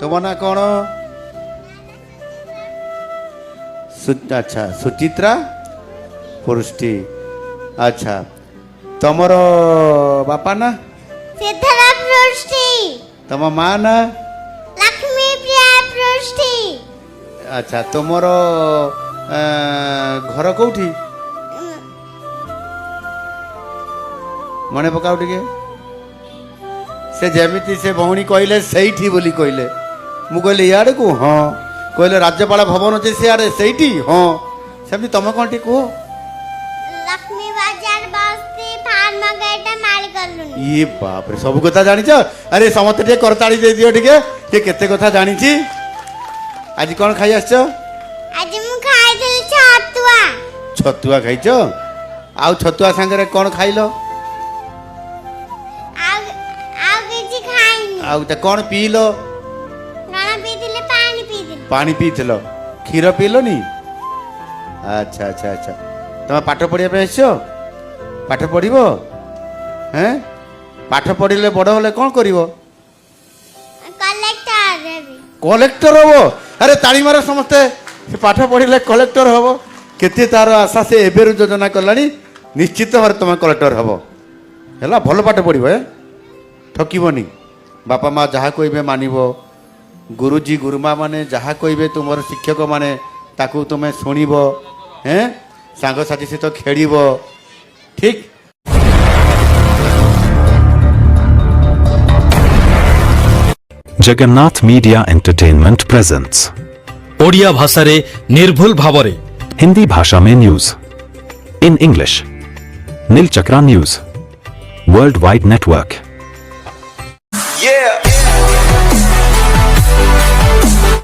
तुम ना कौन? अच्छा सुचित्रा पुरुष्टि। अच्छा तमर बापा ना? सिद्धरा पृष्टि। तम माँ ना? लक्ष्मी प्रिया पृष्टि। अच्छा तुमर घर कौटी? मने पकाउ टिके से जेमिति से भौणी कहले सहीठी बोली कहले मु कहले इयाड़े को हाँ कहले राज्यपाल भवन अच्छे सियाड़े सहीठी हाँ सेमती तुम कौन टी कह? लक्ष्मी बाजार बस्ती फार्म गेट मालिकलुनी। ये बाप रे सब कथा जानिछ? अरे समस्त टे करताड़ी दे दियो टिके ये केते कथा जानिछि। आज कौन खाई आछो? आज मु खाइଥିଲି छतुआ। छतुआ खाइछ? आउ छतुआ संगे कौन खाइलो? आउ किछि खाइनी। आउ त कौन पीलो? गाना पीथिले पानी पीथिले। पानी पीथिलो क्षीर पीलोनी? अच्छा अच्छा अच्छा तुम पाठ पढ़िया पे आसो? पाठ पढ़िबो? हैं पाठ पढ़िले बड़ होले कौन करिवो? Collector heavy. कलेक्टर हबो? अरे ताली मार समस्ते। से पाठ पढ़िले कलेक्टर हबो केते तार आशा से एबेरु योजना कलानी निश्चित भाव तुम कलेक्टर हबो हैला। भल पाठ पढ़िबो ठकिबनी। बापा माँ जहाँ कहबे मानिबो। गुरुजी गुरुमा माने जहाँ कहबे तुमर शिक्षक माने ताकू तुमे शुणिबो हैं सांग साथी सहित खेलिबो ठीक। Jagannath media entertainment presents Odia भाषा रे निर्भुल भावरे हिंदी भाषा में news in English Nilachakra news world wide network. Yeah.